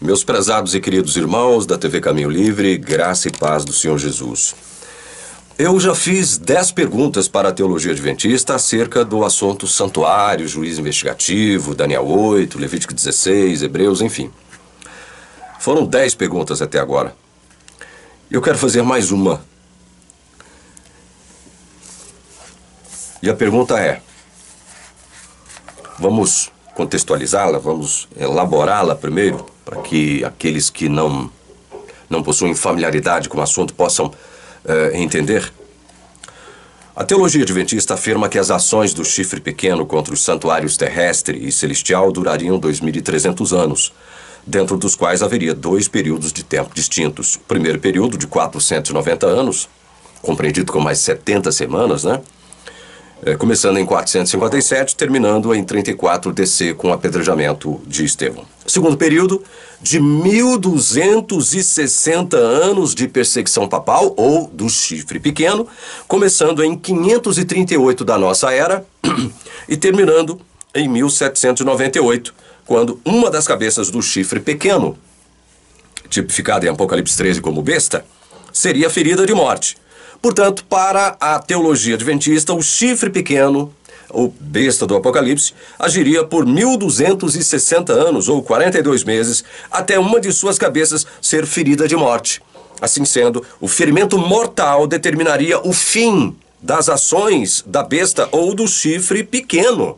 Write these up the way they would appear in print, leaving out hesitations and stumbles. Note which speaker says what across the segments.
Speaker 1: Meus prezados e queridos irmãos da TV Caminho Livre, graça e paz do Senhor Jesus. Eu já fiz 10 perguntas para a Teologia Adventista acerca do assunto santuário, juiz investigativo, Daniel 8, Levítico 16, Hebreus, enfim. Foram 10 perguntas até agora. Eu quero fazer mais uma. E a pergunta é, vamos contextualizá-la, vamos elaborá-la primeiro, para que aqueles que não possuem familiaridade com o assunto possam entender. A teologia adventista afirma que as ações do chifre pequeno contra os santuários terrestre e celestial durariam 2.300 anos, dentro dos quais haveria 2 períodos de tempo distintos. O primeiro período, de 490 anos, compreendido com mais 70 semanas, né? Começando em 457, terminando em 34 DC com o apedrejamento de Estevão. Segundo período, de 1.260 anos de perseguição papal, ou do chifre pequeno, começando em 538 da nossa era e terminando em 1798, quando uma das cabeças do chifre pequeno, tipificada em Apocalipse 13 como besta, seria ferida de morte. Portanto, para a teologia adventista, o chifre pequeno, ou besta do Apocalipse, agiria por 1.260 anos, ou 42 meses, até uma de suas cabeças ser ferida de morte. Assim sendo, o ferimento mortal determinaria o fim das ações da besta ou do chifre pequeno.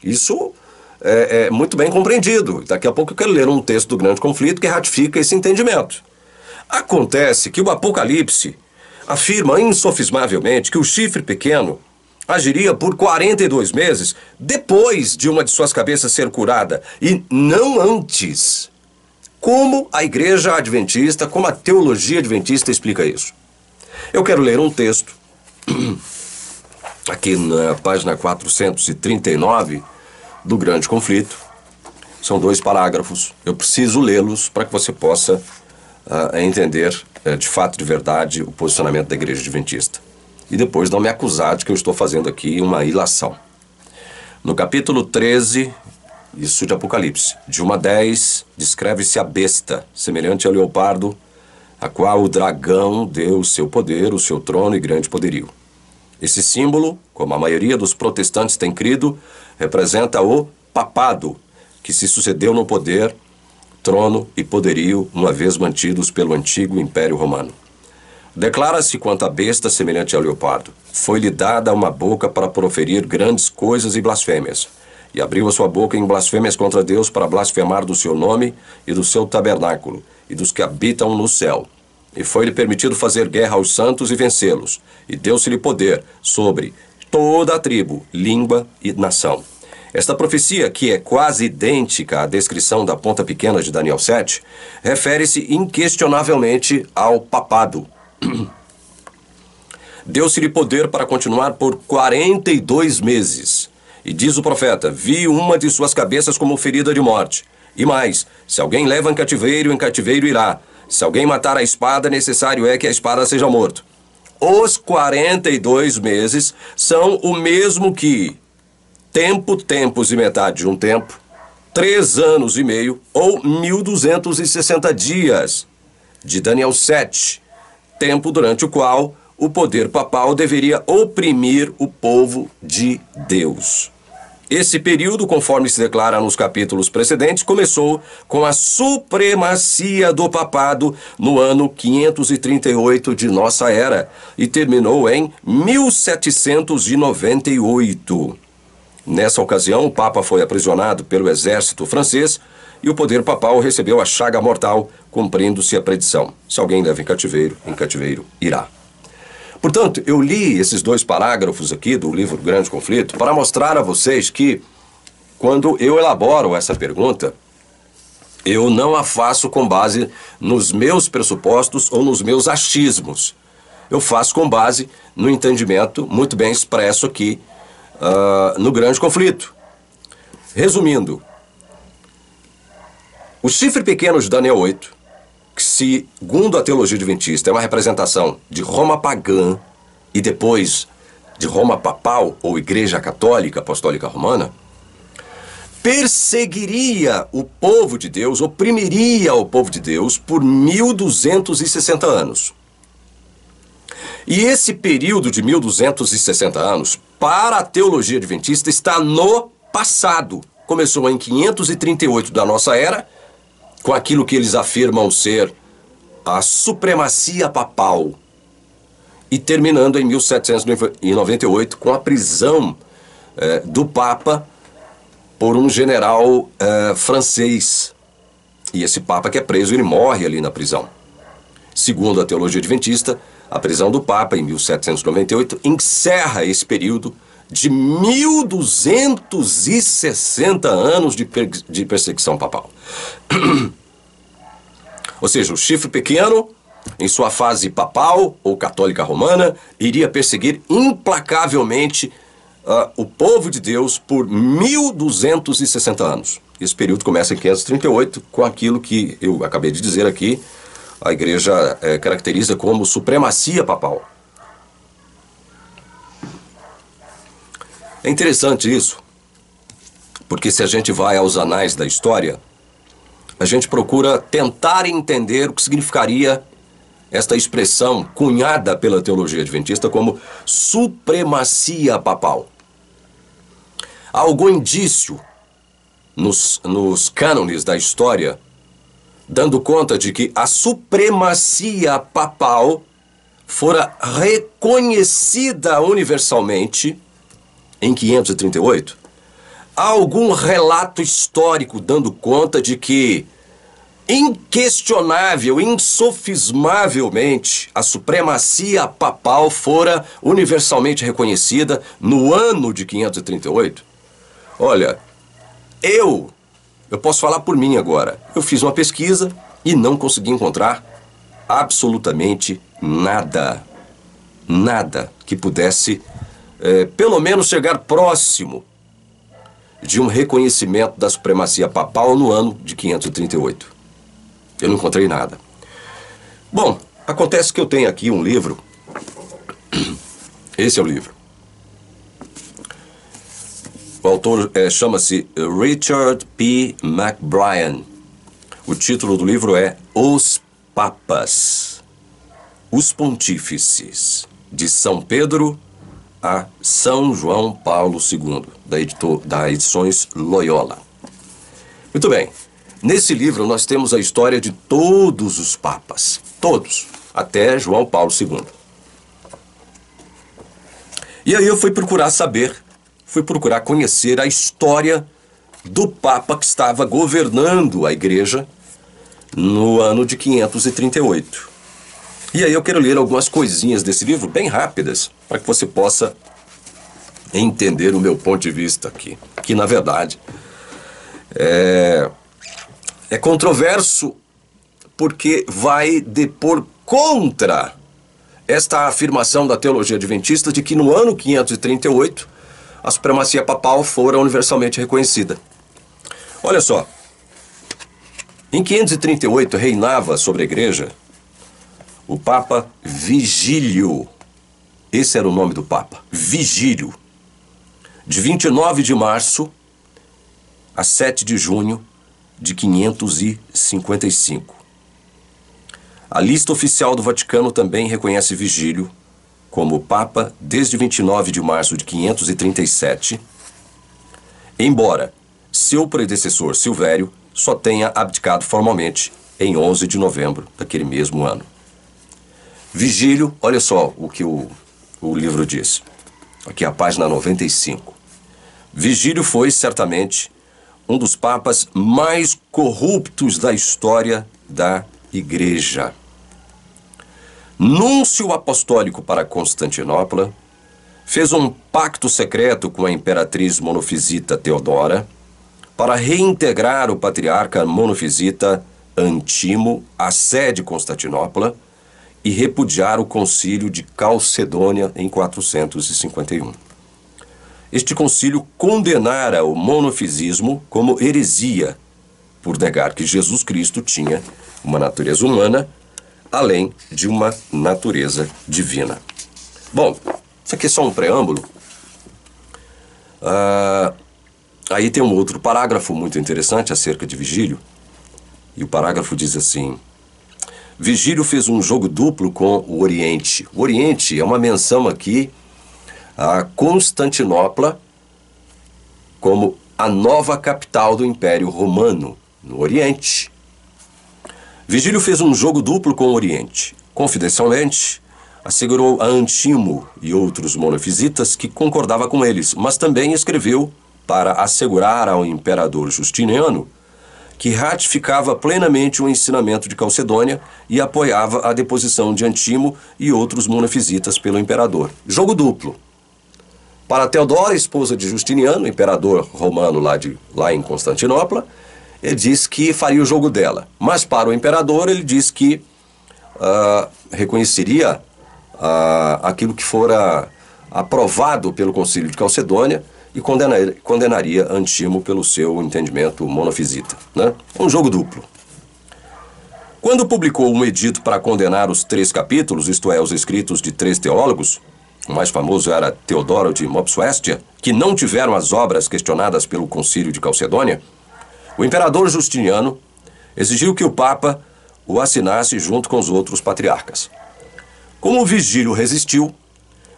Speaker 1: Isso é muito bem compreendido. Daqui a pouco eu quero ler um texto do Grande Conflito que ratifica esse entendimento. Acontece que o Apocalipse afirma insofismavelmente que o chifre pequeno agiria por 42 meses depois de uma de suas cabeças ser curada e não antes. Como a Igreja Adventista, como a teologia adventista explica isso? Eu quero ler um texto aqui na página 439 do Grande Conflito. São 2 parágrafos. Eu preciso lê-los para que você possa entender de fato, de verdade, o posicionamento da Igreja Adventista. E depois não me acusar de que eu estou fazendo aqui uma ilação. No capítulo 13, isso de Apocalipse, de 1 a 10, descreve-se a besta, semelhante ao leopardo, a qual o dragão deu o seu poder, o seu trono e grande poderio. Esse símbolo, como a maioria dos protestantes tem crido, representa o papado, que se sucedeu no poder, trono e poderio, uma vez mantidos pelo antigo Império Romano. Declara-se quanto à besta semelhante ao leopardo. Foi-lhe dada uma boca para proferir grandes coisas e blasfêmias, e abriu a sua boca em blasfêmias contra Deus para blasfemar do seu nome e do seu tabernáculo, e dos que habitam no céu. E foi-lhe permitido fazer guerra aos santos e vencê-los, e deu-se-lhe poder sobre toda a tribo, língua e nação. Esta profecia, que é quase idêntica à descrição da ponta pequena de Daniel 7, refere-se inquestionavelmente ao papado. Deu-se-lhe poder para continuar por 42 meses. E diz o profeta, vi uma de suas cabeças como ferida de morte. E mais, se alguém leva em cativeiro irá. Se alguém matar a espada, necessário é que a espada seja morto. Os 42 meses são o mesmo que tempos e metade de um tempo, 3 anos e meio ou 1.260 dias de Daniel 7, tempo durante o qual o poder papal deveria oprimir o povo de Deus. Esse período, conforme se declara nos capítulos precedentes, começou com a supremacia do papado no ano 538 de nossa era e terminou em 1798. Nessa ocasião, o Papa foi aprisionado pelo exército francês e o poder papal recebeu a chaga mortal, cumprindo-se a predição. Se alguém leva em cativeiro irá. Portanto, eu li esses 2 parágrafos aqui do livro Grande Conflito para mostrar a vocês que, quando eu elaboro essa pergunta, eu não a faço com base nos meus pressupostos ou nos meus achismos. Eu faço com base no entendimento muito bem expresso aqui no Grande Conflito. Resumindo, o chifre pequeno de Daniel 8, que segundo a teologia adventista é uma representação de Roma pagã e depois de Roma papal ou Igreja Católica Apostólica Romana, perseguiria o povo de Deus, oprimiria o povo de Deus por 1260 anos. E esse período de 1260 anos, para a teologia adventista, está no passado. Começou em 538 da nossa era, com aquilo que eles afirmam ser a supremacia papal, e terminando em 1798 com a prisão do Papa por um general francês. E esse Papa que é preso, ele morre ali na prisão. Segundo a teologia adventista, a prisão do Papa em 1798 encerra esse período de 1260 anos de perseguição papal. Ou seja, o chifre pequeno, em sua fase papal ou católica romana, iria perseguir implacavelmente o povo de Deus por 1260 anos. Esse período começa em 538 com aquilo que eu acabei de dizer aqui, a igreja caracteriza como supremacia papal. É interessante isso, porque se a gente vai aos anais da história, a gente procura tentar entender o que significaria esta expressão cunhada pela teologia adventista como supremacia papal. Há algum indício nos cânones da história dando conta de que a supremacia papal fora reconhecida universalmente em 538? Há algum relato histórico dando conta de que, inquestionável, insofismavelmente, a supremacia papal fora universalmente reconhecida no ano de 538? Olha, eu posso falar por mim agora. Eu fiz uma pesquisa e não consegui encontrar absolutamente nada. Nada que pudesse, pelo menos, chegar próximo de um reconhecimento da supremacia papal no ano de 538. Eu não encontrei nada. Bom, acontece que eu tenho aqui um livro. Esse é o livro. O autor chama-se Richard P. McBrien. O título do livro é Os Papas, os Pontífices, de São Pedro a São João Paulo II, da Edições Loyola. Muito bem. Nesse livro nós temos a história de todos os papas. Todos. Até João Paulo II. E aí eu fui procurar conhecer a história do Papa que estava governando a igreja no ano de 538. E aí eu quero ler algumas coisinhas desse livro, bem rápidas, para que você possa entender o meu ponto de vista aqui. Que, na verdade, é controverso porque vai depor contra esta afirmação da teologia adventista de que no ano 538 a supremacia papal fora universalmente reconhecida. Olha só, em 538 reinava sobre a igreja o Papa Vigílio. Esse era o nome do Papa, Vigílio. De 29 de março a 7 de junho de 555. A lista oficial do Vaticano também reconhece Vigílio como Papa desde 29 de março de 537, embora seu predecessor Silvério só tenha abdicado formalmente em 11 de novembro daquele mesmo ano. Vigílio, olha só o que o livro diz. Aqui a página 95. Vigílio foi certamente um dos papas mais corruptos da história da Igreja. Núncio apostólico para Constantinopla, fez um pacto secreto com a imperatriz monofisita Teodora para reintegrar o patriarca monofisita Antimo à sede de Constantinopla e repudiar o concílio de Calcedônia em 451. Este concílio condenara o monofisismo como heresia, por negar que Jesus Cristo tinha uma natureza humana, além de uma natureza divina. Bom, isso aqui é só um preâmbulo. Aí tem um outro parágrafo muito interessante acerca de Vigílio, e o parágrafo diz assim: Vigílio fez um jogo duplo com o Oriente. O Oriente é uma menção aqui a Constantinopla como a nova capital do Império Romano, no Oriente. Vigílio fez um jogo duplo com o Oriente. Confidencialmente, assegurou a Antimo e outros monofisitas que concordava com eles, mas também escreveu para assegurar ao imperador Justiniano que ratificava plenamente o ensinamento de Calcedônia e apoiava a deposição de Antimo e outros monofisitas pelo imperador. Jogo duplo. Para Teodora, esposa de Justiniano, imperador romano lá em Constantinopla, ele diz que faria o jogo dela. Mas para o imperador ele diz que reconheceria aquilo que fora aprovado pelo concílio de Calcedônia e condenaria Antimo pelo seu entendimento monofisita, né? Um jogo duplo. Quando publicou um edito para condenar os 3 capítulos, isto é, os escritos de 3 teólogos, o mais famoso era Teodoro de Mopsuestia, que não tiveram as obras questionadas pelo concílio de Calcedônia, o imperador Justiniano exigiu que o Papa o assinasse junto com os outros patriarcas. Como o Vigílio resistiu,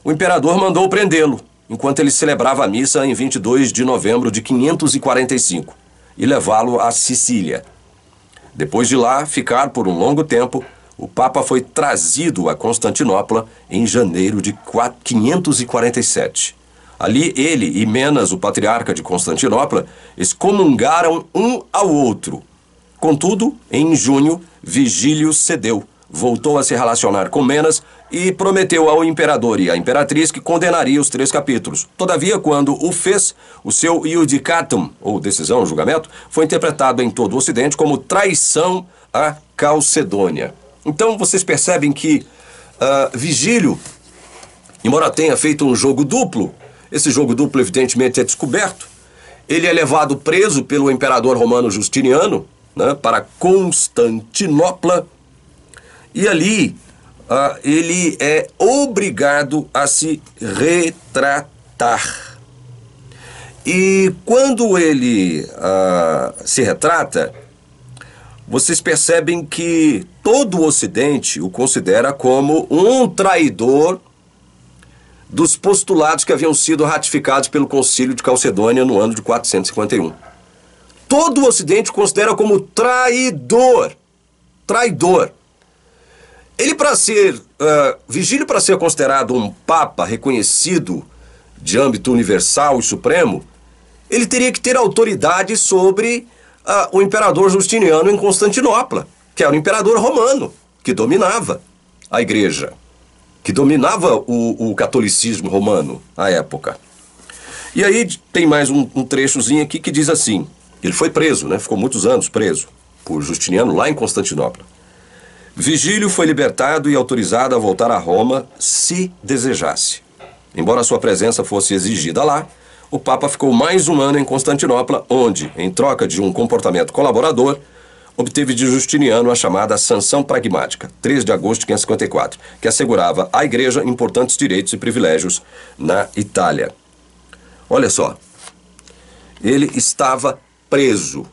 Speaker 1: o imperador mandou prendê-lo, enquanto ele celebrava a missa em 22 de novembro de 545, e levá-lo a Sicília. Depois de lá ficar por um longo tempo, o Papa foi trazido a Constantinopla em janeiro de 547. Ali ele e Menas, o patriarca de Constantinopla, excomungaram um ao outro. Contudo, em junho, Vigílio cedeu, voltou a se relacionar com Menas e prometeu ao imperador e à imperatriz que condenaria os 3 capítulos. Todavia, quando o fez, o seu iudicatum, ou decisão, julgamento, foi interpretado em todo o Ocidente como traição a Calcedônia. Então, vocês percebem que Vigílio, embora tenha feito um jogo duplo, esse jogo duplo evidentemente é descoberto, ele é levado preso pelo imperador romano Justiniano, né, para Constantinopla, e ali ele é obrigado a se retratar. E quando ele se retrata, vocês percebem que todo o Ocidente o considera como um traidor dos postulados que haviam sido ratificados pelo concílio de Calcedônia no ano de 451. Todo o Ocidente o considera como traidor. Traidor. Ele, Vigílio, para ser considerado um papa reconhecido de âmbito universal e supremo, ele teria que ter autoridade sobre o imperador Justiniano em Constantinopla, que era o imperador romano, que dominava a igreja, que dominava o catolicismo romano à época. E aí tem mais um trechozinho aqui que diz assim, ele foi preso, né? Ficou muitos anos preso por Justiniano lá em Constantinopla. Vigílio foi libertado e autorizado a voltar a Roma se desejasse. Embora sua presença fosse exigida lá, o Papa ficou mais um ano em Constantinopla, onde, em troca de um comportamento colaborador, obteve de Justiniano a chamada Sanção Pragmática, 3 de agosto de 554, que assegurava à Igreja importantes direitos e privilégios na Itália. Olha só, ele estava preso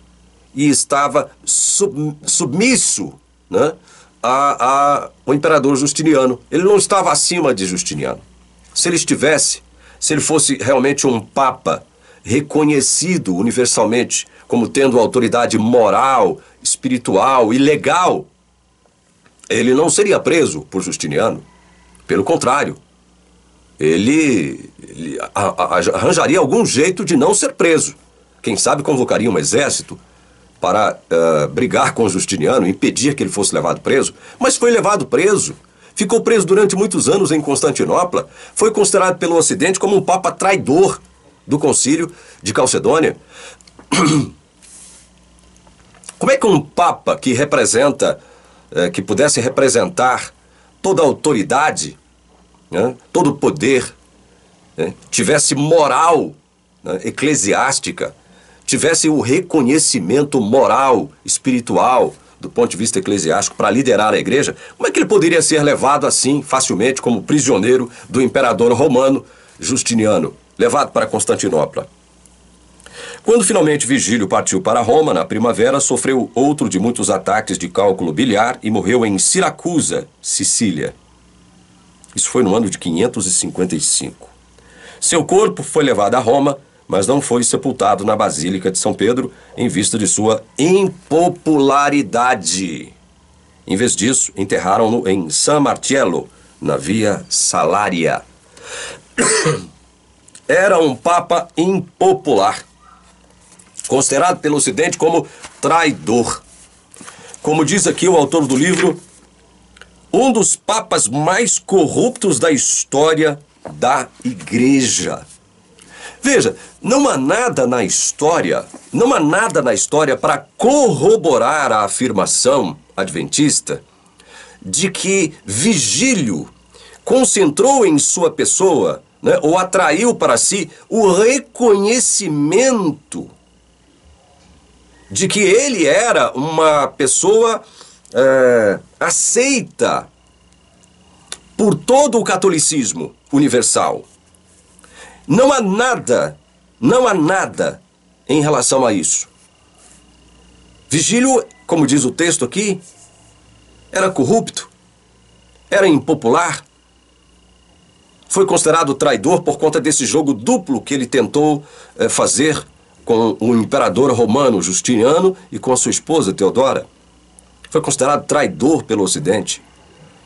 Speaker 1: e estava submisso, né, ao imperador Justiniano. Ele não estava acima de Justiniano. Se ele fosse realmente um papa reconhecido universalmente como tendo autoridade moral, espiritual e legal, ele não seria preso por Justiniano. Pelo contrário, ele arranjaria algum jeito de não ser preso. Quem sabe convocaria um exército para brigar com Justiniano, impedir que ele fosse levado preso. Mas foi levado preso. Ficou preso durante muitos anos em Constantinopla. Foi considerado pelo Ocidente como um papa traidor do concílio de Calcedônia. Como é que um papa que que pudesse representar toda a autoridade, né, todo o poder, né, tivesse moral, né, eclesiástica, tivesse o reconhecimento moral, espiritual, do ponto de vista eclesiástico, para liderar a igreja, como é que ele poderia ser levado assim, facilmente, como prisioneiro do imperador romano Justiniano, levado para Constantinopla? Quando finalmente Vigílio partiu para Roma, na primavera, sofreu outro de muitos ataques de cálculo biliar e morreu em Siracusa, Sicília. Isso foi no ano de 555. Seu corpo foi levado a Roma, mas não foi sepultado na Basílica de São Pedro em vista de sua impopularidade. Em vez disso, enterraram-no em San Marcello, na Via Salaria. Era um papa impopular, considerado pelo Ocidente como traidor. Como diz aqui o autor do livro, um dos papas mais corruptos da história da Igreja. Veja, não há nada na história para corroborar a afirmação adventista de que Vigílio concentrou em sua pessoa, né, ou atraiu para si o reconhecimento de que ele era uma pessoa aceita por todo o catolicismo universal. Não há nada em relação a isso. Vigílio, como diz o texto aqui, era corrupto, era impopular, foi considerado traidor por conta desse jogo duplo que ele tentou fazer com o imperador romano Justiniano e com a sua esposa Teodora. Foi considerado traidor pelo Ocidente.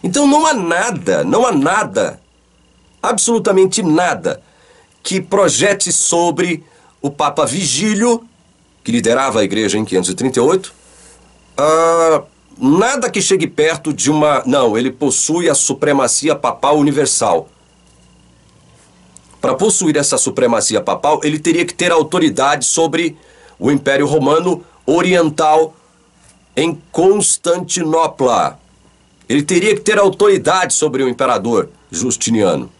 Speaker 1: Então não há nada, absolutamente nada, que projete sobre o Papa Vigílio, que liderava a igreja em 538, nada que chegue perto de uma... Não, ele possui a supremacia papal universal. Para possuir essa supremacia papal, ele teria que ter autoridade sobre o Império Romano Oriental em Constantinopla. Ele teria que ter autoridade sobre o imperador Justiniano,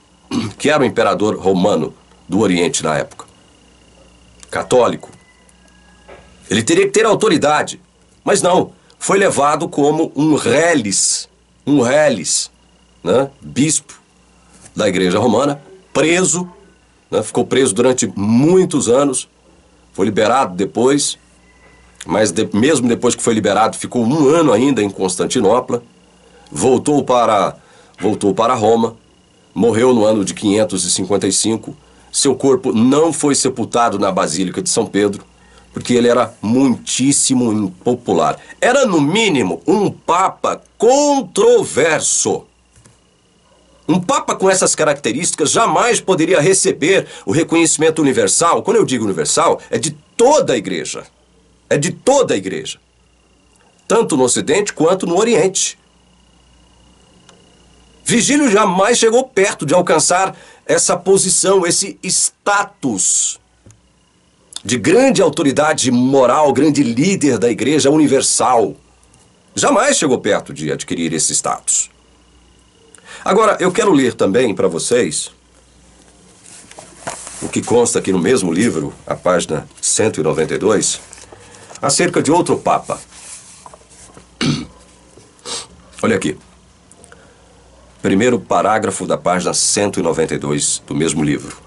Speaker 1: que era o imperador romano do Oriente na época, católico. Ele teria que ter autoridade, mas não, foi levado como um reles, né, bispo da Igreja Romana, preso, né, ficou preso durante muitos anos, foi liberado depois, mas mesmo depois que foi liberado, ficou um ano ainda em Constantinopla, voltou para Roma, morreu no ano de 555, seu corpo não foi sepultado na Basílica de São Pedro, porque ele era muitíssimo impopular. Era, no mínimo, um papa controverso. Um papa com essas características jamais poderia receber o reconhecimento universal. Quando eu digo universal, é de toda a igreja. É de toda a igreja. Tanto no Ocidente quanto no Oriente. Vigílio jamais chegou perto de alcançar essa posição, esse status de grande autoridade moral, grande líder da igreja universal. Jamais chegou perto de adquirir esse status. Agora, eu quero ler também para vocês o que consta aqui no mesmo livro, a página 192, acerca de outro papa. Olha aqui. Primeiro parágrafo da página 192 do mesmo livro.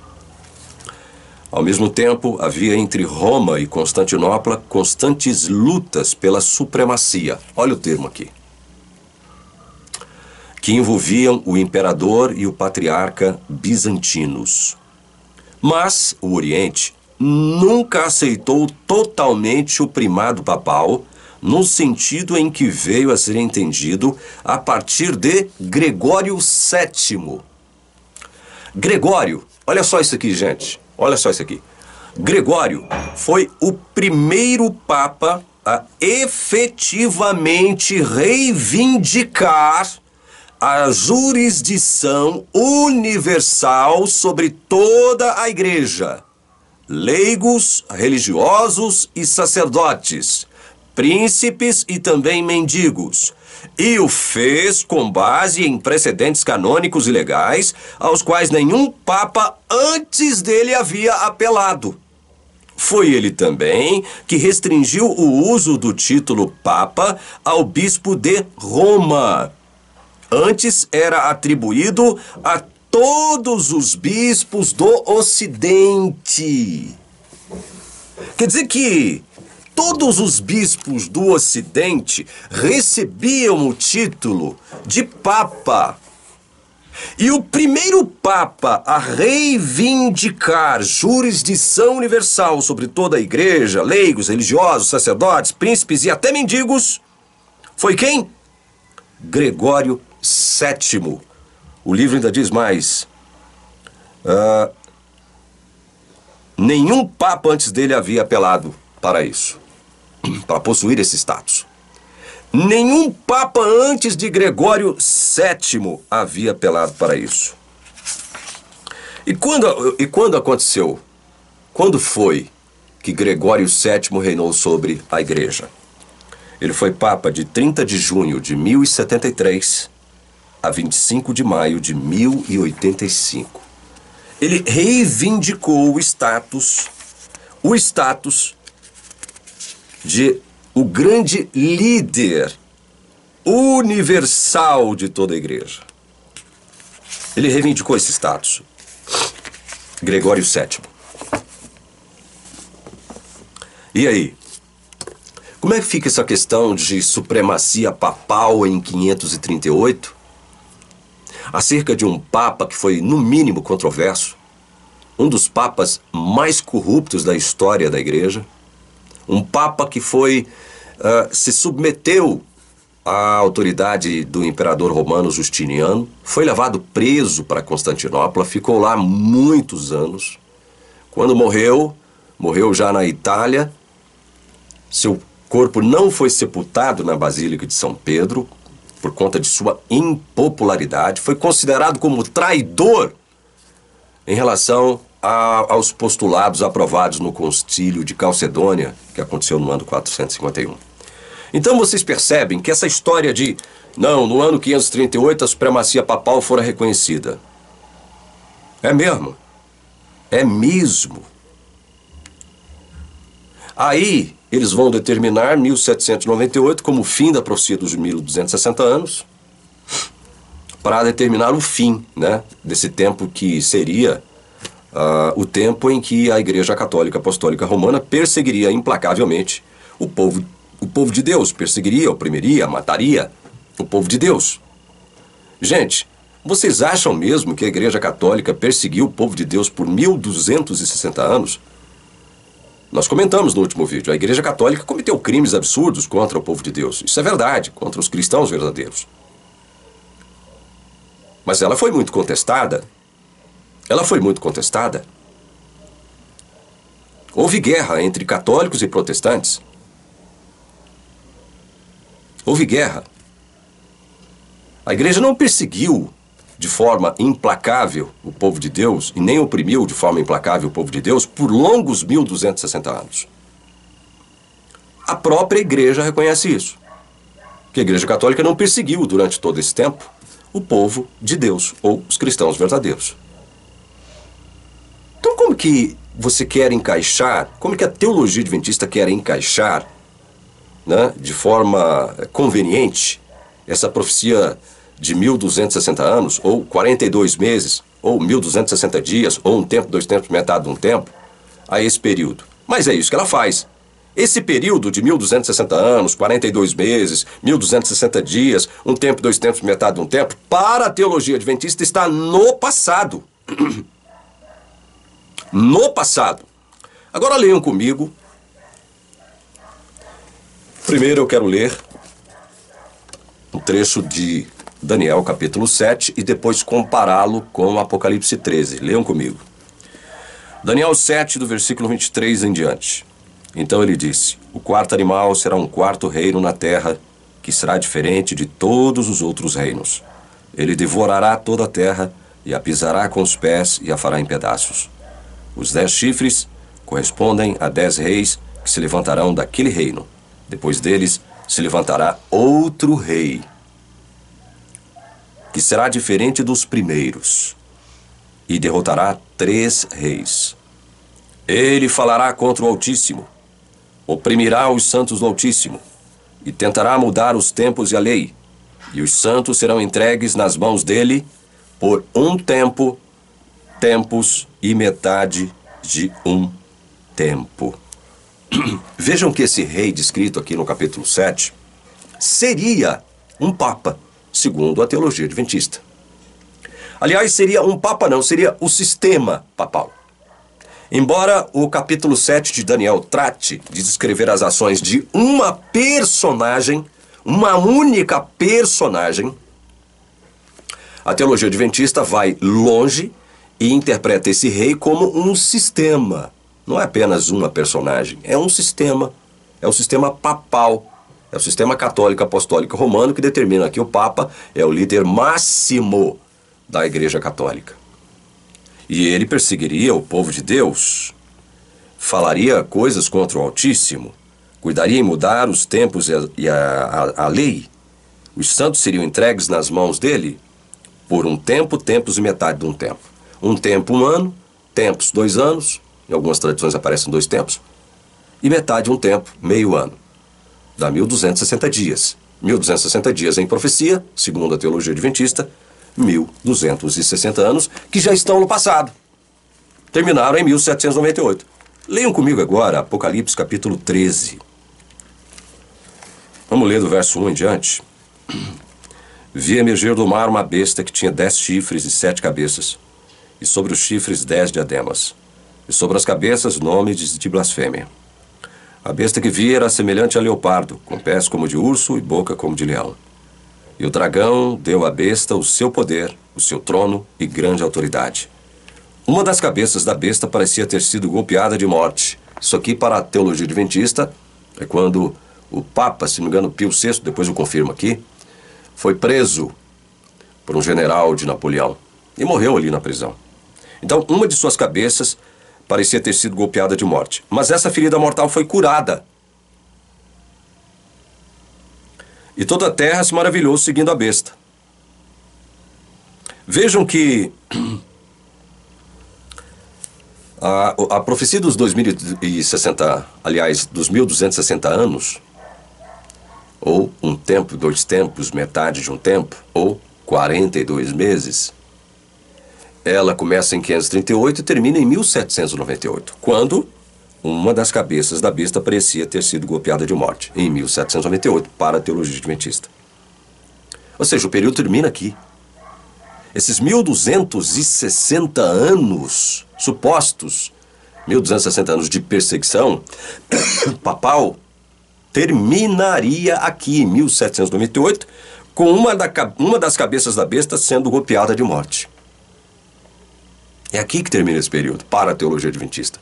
Speaker 1: Ao mesmo tempo, havia entre Roma e Constantinopla constantes lutas pela supremacia. Olha o termo aqui. Que envolviam o imperador e o patriarca bizantinos. Mas o Oriente nunca aceitou totalmente o primado papal, no sentido em que veio a ser entendido a partir de Gregório VII. Gregório, olha só isso aqui, gente. Olha só isso aqui. Gregório foi o primeiro papa a efetivamente reivindicar a jurisdição universal sobre toda a igreja. Leigos, religiosos e sacerdotes, príncipes e também mendigos, e o fez com base em precedentes canônicos e legais, aos quais nenhum papa antes dele havia apelado. Foi ele também que restringiu o uso do título Papa ao bispo de Roma. Antes era atribuído a todos os bispos do Ocidente. Quer dizer que todos os bispos do Ocidente recebiam o título de Papa. E o primeiro Papa a reivindicar jurisdição universal sobre toda a igreja, leigos, religiosos, sacerdotes, príncipes e até mendigos, foi quem? Gregório VII. O livro ainda diz mais. Nenhum Papa antes dele havia apelado para isso, para possuir esse status. Nenhum Papa antes de Gregório VII havia apelado para isso. E quando aconteceu? Quando foi que Gregório VII reinou sobre a Igreja? Ele foi Papa de 30 de junho de 1073 a 25 de maio de 1085. Ele reivindicou o status de o grande líder universal de toda a igreja. Ele reivindicou esse status. Gregório VII. E aí? Como é que fica essa questão de supremacia papal em 538? Acerca de um papa que foi, no mínimo, controverso. Um dos papas mais corruptos da história da igreja. Um papa que se submeteu à autoridade do imperador romano Justiniano, foi levado preso para Constantinopla, ficou lá muitos anos. Quando morreu já na Itália. Seu corpo não foi sepultado na Basílica de São Pedro, por conta de sua impopularidade. Foi considerado como traidor em relação aos postulados aprovados no Concílio de Calcedônia, que aconteceu no ano 451. Então vocês percebem que essa história de, não, no ano 538 a supremacia papal fora reconhecida. É mesmo. É mesmo. Aí eles vão determinar 1798 como o fim da profecia dos 1260 anos, para determinar o fim, né, desse tempo que seria o tempo em que a Igreja Católica Apostólica Romana perseguiria implacavelmente o povo de Deus, perseguiria, oprimiria, mataria o povo de Deus. Gente, vocês acham mesmo que a Igreja Católica perseguiu o povo de Deus por 1260 anos? Nós comentamos no último vídeo, a Igreja Católica cometeu crimes absurdos contra o povo de Deus. Isso é verdade, contra os cristãos verdadeiros. Mas ela foi muito contestada. Ela foi muito contestada. Houve guerra entre católicos e protestantes. Houve guerra. A igreja não perseguiu de forma implacável o povo de Deus e nem oprimiu de forma implacável o povo de Deus por longos 1260 anos. A própria igreja reconhece isso. Que a Igreja Católica não perseguiu durante todo esse tempo o povo de Deus, ou os cristãos verdadeiros. Então como que você quer encaixar, como que a teologia adventista quer encaixar, né, de forma conveniente, essa profecia de 1260 anos, ou 42 meses, ou 1260 dias, ou um tempo, 2 tempos, metade de um tempo, a esse período? Mas é isso que ela faz. Esse período de 1260 anos, 42 meses, 1260 dias, um tempo, 2 tempos, metade de um tempo, para a teologia adventista está no passado. No passado. Agora leiam comigo. Primeiro eu quero ler um trecho de Daniel capítulo 7 e depois compará-lo com Apocalipse 13. Leiam comigo. Daniel 7, do versículo 23 em diante. Então ele disse: o quarto animal será um quarto reino na terra, que será diferente de todos os outros reinos. Ele devorará toda a terra e a pisará com os pés e a fará em pedaços. Os 10 chifres correspondem a 10 reis que se levantarão daquele reino. Depois deles se levantará outro rei, que será diferente dos primeiros, e derrotará 3 reis. Ele falará contra o Altíssimo, oprimirá os santos do Altíssimo, e tentará mudar os tempos e a lei, e os santos serão entregues nas mãos dele por um tempo, tempos e metade de um tempo. Vejam que esse rei descrito aqui no capítulo 7 seria um papa, segundo a teologia adventista. Aliás, seria um papa não, seria o sistema papal. Embora o capítulo 7 de Daniel trate de descrever as ações de uma personagem, uma única personagem, a teologia adventista vai longe e interpreta esse rei como um sistema. Não é apenas uma personagem, é um sistema. É o sistema papal, é o sistema católico apostólico romano que determina que o Papa é o líder máximo da Igreja Católica. E ele perseguiria o povo de Deus, falaria coisas contra o Altíssimo, cuidaria em mudar os tempos e a lei. Os santos seriam entregues nas mãos dele por um tempo, tempos e metade de um tempo. Um tempo, 1 ano, tempos, 2 anos, em algumas tradições aparecem 2 tempos, e metade, um tempo, meio ano. Dá 1260 dias. 1260 dias em profecia, segundo a teologia adventista, 1260 anos, que já estão no passado. Terminaram em 1798. Leiam comigo agora Apocalipse capítulo 13. Vamos ler do verso 1 em diante. Vi emergir do mar uma besta que tinha 10 chifres e 7 cabeças, e sobre os chifres 10 diademas, e sobre as cabeças nomes de blasfêmia. A besta que vi era semelhante a leopardo, com pés como de urso e boca como de leão. E o dragão deu à besta o seu poder, o seu trono e grande autoridade. Uma das cabeças da besta parecia ter sido golpeada de morte. Isso aqui, para a teologia adventista, é quando o Papa, se não me engano, Pio VI, depois eu confirmo aqui, foi preso por um general de Napoleão e morreu ali na prisão. Então, uma de suas cabeças parecia ter sido golpeada de morte. Mas essa ferida mortal foi curada. E toda a terra se maravilhou seguindo a besta. Vejam que a profecia dos 2060, aliás, dos 1260 anos, ou um tempo, 2 tempos, metade de um tempo, ou 42 meses, ela começa em 538 e termina em 1798, quando uma das cabeças da besta parecia ter sido golpeada de morte, em 1798, para a teologia adventista. Ou seja, o período termina aqui. Esses 1260 anos supostos, 1260 anos de perseguição papal, terminaria aqui em 1798, com uma das cabeças da besta sendo golpeada de morte. É aqui que termina esse período, para a teologia adventista.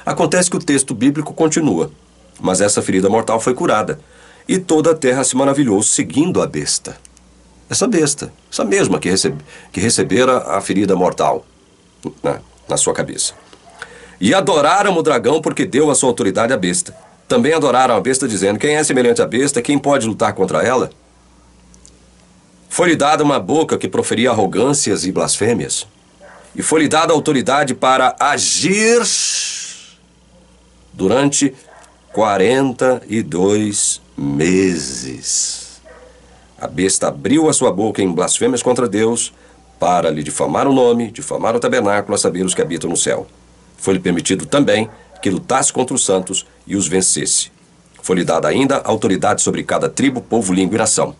Speaker 1: Acontece que o texto bíblico continua, mas essa ferida mortal foi curada, e toda a terra se maravilhou seguindo a besta. Essa besta, essa mesma que recebera a ferida mortal na sua cabeça. E adoraram o dragão porque deu a sua autoridade à besta. Também adoraram a besta dizendo, quem é semelhante à besta, quem pode lutar contra ela? Foi-lhe dada uma boca que proferia arrogâncias e blasfêmias. E foi-lhe dada autoridade para agir durante 42 meses. A besta abriu a sua boca em blasfêmias contra Deus para lhe difamar o nome, difamar o tabernáculo, a saber os que habitam no céu. Foi-lhe permitido também que lutasse contra os santos e os vencesse. Foi-lhe dada ainda autoridade sobre cada tribo, povo, língua e nação.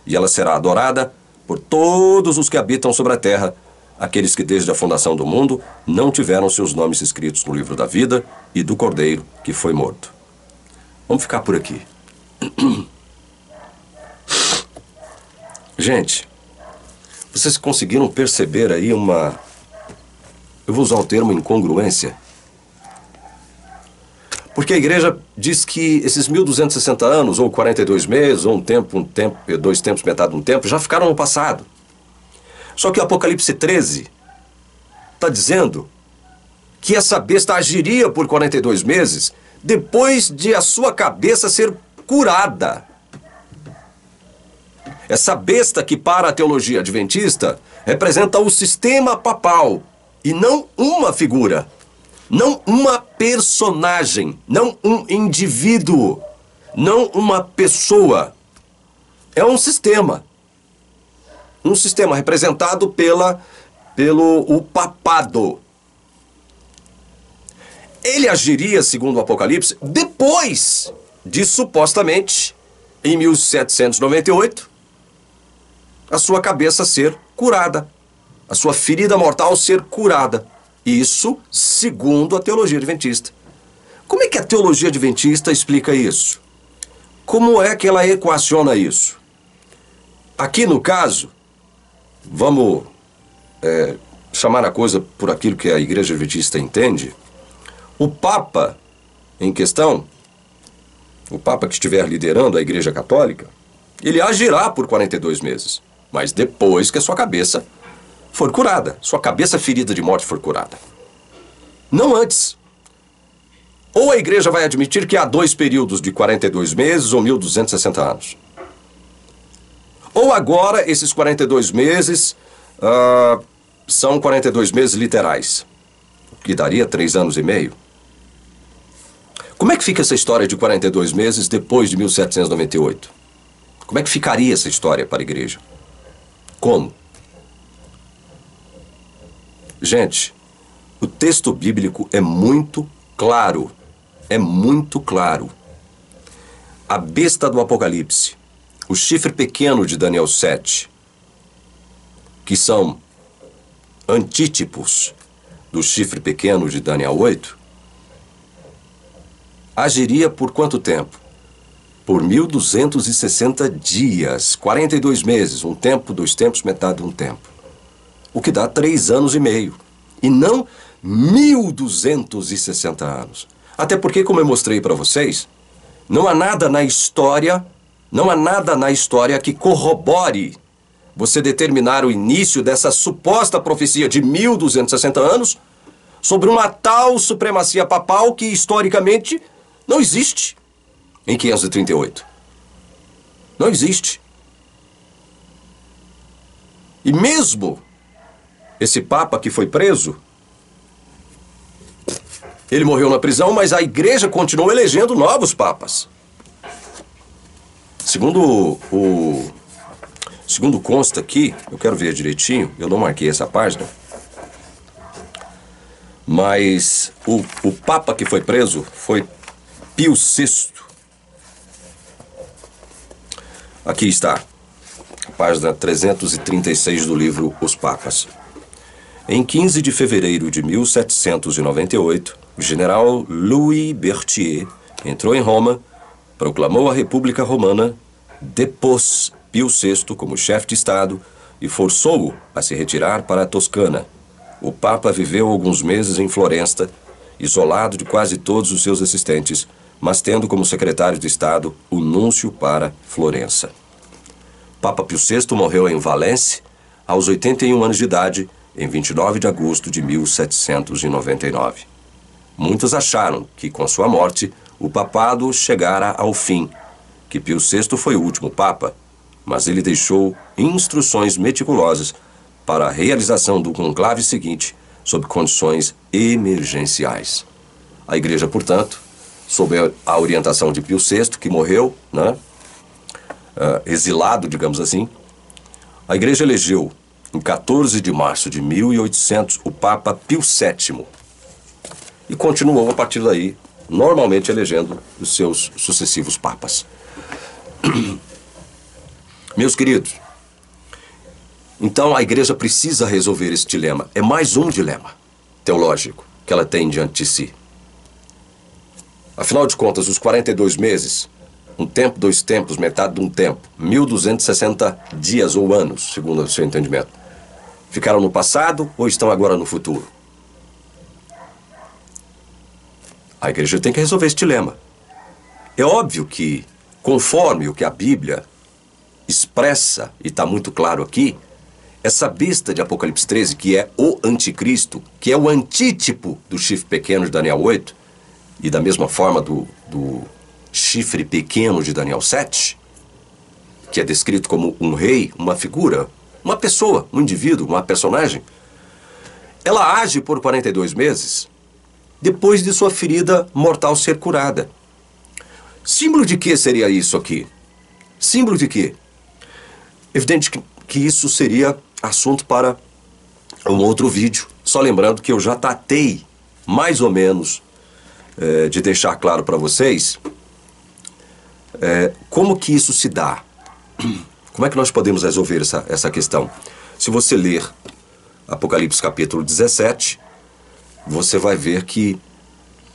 Speaker 1: E ela será adorada por todos os que habitam sobre a terra, aqueles que desde a fundação do mundo não tiveram seus nomes escritos no livro da vida e do Cordeiro que foi morto. Vamos ficar por aqui. Gente, vocês conseguiram perceber aí uma... Eu vou usar o termo incongruência. Porque a igreja diz que esses 1260 anos, ou 42 meses, ou um tempo, 2 tempos, metade de um tempo, já ficaram no passado. Só que o Apocalipse 13 está dizendo que essa besta agiria por 42 meses depois de a sua cabeça ser curada. Essa besta que para a teologia adventista representa o sistema papal e não uma figura, não uma personagem, não um indivíduo, não uma pessoa. É um sistema. Um sistema representado pelo papado. Ele agiria, segundo o Apocalipse, depois de, supostamente, em 1798, a sua cabeça ser curada, a sua ferida mortal ser curada. Isso segundo a teologia adventista. Como é que a teologia adventista explica isso? Como é que ela equaciona isso? Aqui no caso, vamos chamar a coisa por aquilo que a Igreja Adventista entende. O Papa em questão, o Papa que estiver liderando a Igreja Católica, ele agirá por 42 meses, mas depois que a sua cabeça for curada, sua cabeça ferida de morte for curada. Não antes. Ou a Igreja vai admitir que há 2 períodos de 42 meses ou 1260 anos. Ou agora esses 42 meses são 42 meses literais, que daria 3 anos e meio. Como é que fica essa história de 42 meses depois de 1798? Como é que ficaria essa história para a Igreja? Como? Gente, o texto bíblico é muito claro. É muito claro. A besta do Apocalipse, o chifre pequeno de Daniel 7, que são antítipos do chifre pequeno de Daniel 8, agiria por quanto tempo? Por 1260 dias, 42 meses, um tempo, 2 tempos, metade de um tempo. O que dá 3 anos e meio. E não 1260 anos. Até porque, como eu mostrei para vocês, não há nada na história que corrobore você determinar o início dessa suposta profecia de 1260 anos sobre uma tal supremacia papal que, historicamente, não existe em 538. Não existe. E mesmo esse Papa que foi preso, ele morreu na prisão, mas a Igreja continuou elegendo novos papas. Segundo consta aqui, eu quero ver direitinho, eu não marquei essa página, mas o Papa que foi preso foi Pio VI. Aqui está, a página 336 do livro Os Papas. Em 15 de fevereiro de 1798, o general Louis Berthier entrou em Roma, proclamou a República Romana, depôs Pio VI como chefe de Estado e forçou-o a se retirar para a Toscana. O Papa viveu alguns meses em Florença, isolado de quase todos os seus assistentes, mas tendo como secretário de Estado o núncio para Florença. Papa Pio VI morreu em Valence aos 81 anos de idade, em 29 de agosto de 1799. Muitos acharam que, com sua morte, o papado chegara ao fim, que Pio VI foi o último Papa, mas ele deixou instruções meticulosas para a realização do conclave seguinte, sob condições emergenciais. A Igreja, portanto, sob a orientação de Pio VI, que morreu, exilado, digamos assim, a Igreja elegeu, em 14 de março de 1800, o Papa Pio VII. E continuou, a partir daí, normalmente elegendo os seus sucessivos papas. Meus queridos, então a Igreja precisa resolver esse dilema. É mais um dilema teológico que ela tem diante de si. Afinal de contas, os 42 meses, um tempo, 2 tempos, metade de um tempo, 1260 dias ou anos, segundo o seu entendimento, ficaram no passado ou estão agora no futuro? A Igreja tem que resolver esse dilema. É óbvio que, conforme o que a Bíblia expressa, e está muito claro aqui, essa besta de Apocalipse 13, que é o anticristo, que é o antítipo do chifre pequeno de Daniel 8, e da mesma forma do chifre pequeno de Daniel 7, que é descrito como um rei, uma figura, uma pessoa, um indivíduo, uma personagem, ela age por 42 meses depois de sua ferida mortal ser curada. Símbolo de que seria isso aqui? Símbolo de quê? Evidente que isso seria assunto para um outro vídeo. Só lembrando que eu já tratei, mais ou menos, de deixar claro para vocês como que isso se dá. Como é que nós podemos resolver essa questão? Se você ler Apocalipse capítulo 17, você vai ver que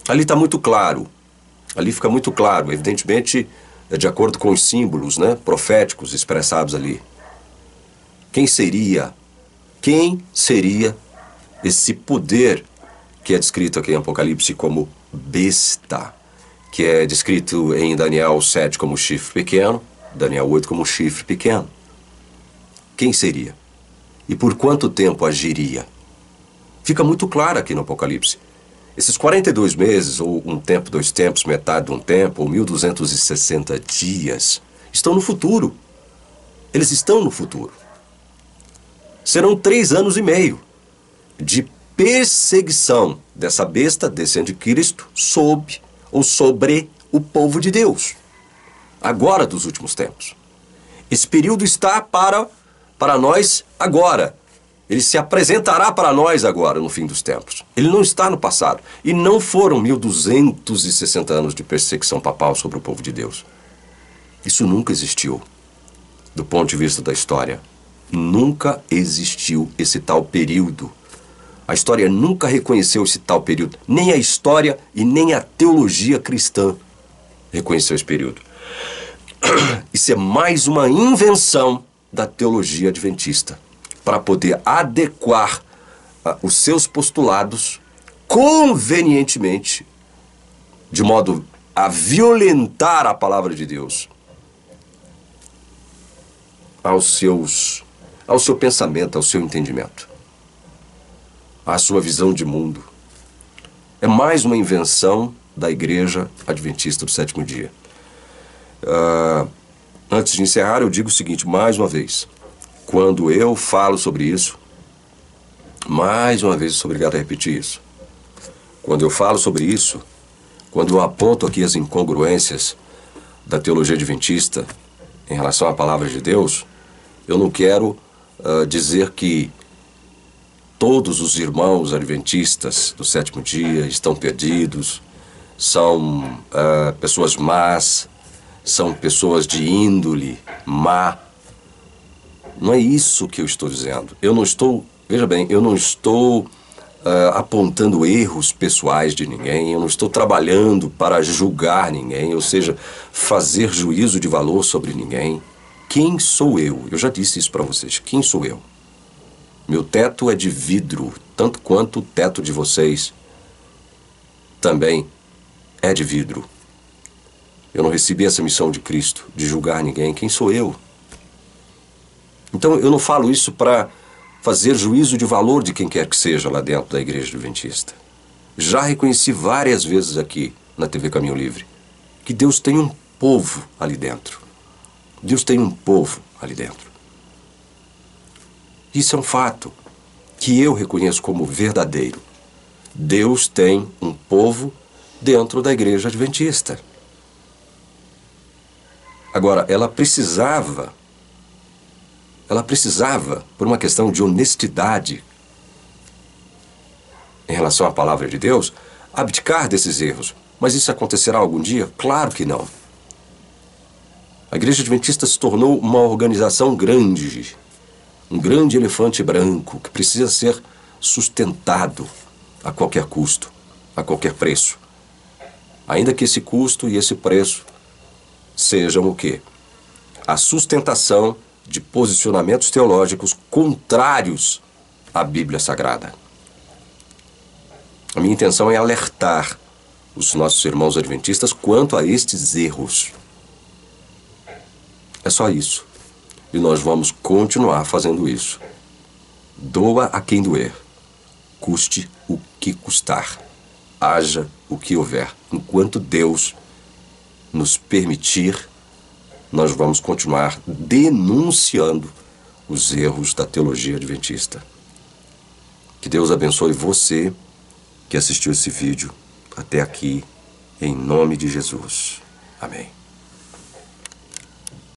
Speaker 1: ali está muito claro. Ali fica muito claro, evidentemente, de acordo com os símbolos, né, proféticos expressados ali. Quem seria esse poder que é descrito aqui em Apocalipse como besta, que é descrito em Daniel 7 como chifre pequeno, Daniel 8 como chifre pequeno? Quem seria? E por quanto tempo agiria? Fica muito claro aqui no Apocalipse. Esses 42 meses, ou um tempo, 2 tempos, metade de um tempo, ou 1260 dias, estão no futuro. Eles estão no futuro. Serão 3 anos e meio de perseguição dessa besta, desse anticristo, sobre o povo de Deus. Agora dos últimos tempos. Esse período está para nós agora. Ele se apresentará para nós agora, no fim dos tempos. Ele não está no passado. E não foram 1260 anos de perseguição papal sobre o povo de Deus. Isso nunca existiu, do ponto de vista da história. Nunca existiu esse tal período. A história nunca reconheceu esse tal período. Nem a história e nem a teologia cristã reconheceu esse período. Isso é mais uma invenção da teologia adventista, para poder adequar os seus postulados convenientemente, de modo a violentar a palavra de Deus, ao seu pensamento, ao seu entendimento, à sua visão de mundo. É mais uma invenção da Igreja Adventista do Sétimo Dia. Antes de encerrar, eu digo o seguinte, mais uma vez. Quando eu falo sobre isso, mais uma vez eu sou obrigado a repetir isso. Quando eu falo sobre isso, quando eu aponto aqui as incongruências da teologia adventista em relação à palavra de Deus, eu não quero dizer que todos os irmãos adventistas do sétimo dia estão perdidos, são pessoas más, são pessoas de índole má. Não é isso que eu estou dizendo. Eu não estou, veja bem, eu não estou apontando erros pessoais de ninguém, eu não estou trabalhando para julgar ninguém, ou seja, fazer juízo de valor sobre ninguém. Quem sou eu? Eu já disse isso para vocês. Quem sou eu? Meu teto é de vidro, tanto quanto o teto de vocês também é de vidro. Eu não recebi essa missão de Cristo, de julgar ninguém. Quem sou eu? Então eu não falo isso para fazer juízo de valor de quem quer que seja lá dentro da Igreja Adventista. Já reconheci várias vezes aqui na TV Caminho Livre que Deus tem um povo ali dentro. Deus tem um povo ali dentro. Isso é um fato que eu reconheço como verdadeiro. Deus tem um povo dentro da Igreja Adventista. Agora, ela precisava, por uma questão de honestidade em relação à palavra de Deus, abdicar desses erros. Mas isso acontecerá algum dia? Claro que não. A Igreja Adventista se tornou uma organização grande, um grande elefante branco que precisa ser sustentado a qualquer custo, a qualquer preço. Ainda que esse custo e esse preço sejam o quê? A sustentação de posicionamentos teológicos contrários à Bíblia Sagrada. A minha intenção é alertar os nossos irmãos adventistas quanto a estes erros. É só isso. E nós vamos continuar fazendo isso. Doa a quem doer. Custe o que custar. Haja o que houver. Enquanto Deus nos permitir, nós vamos continuar denunciando os erros da teologia adventista. Que Deus abençoe você que assistiu esse vídeo até aqui, em nome de Jesus. Amém.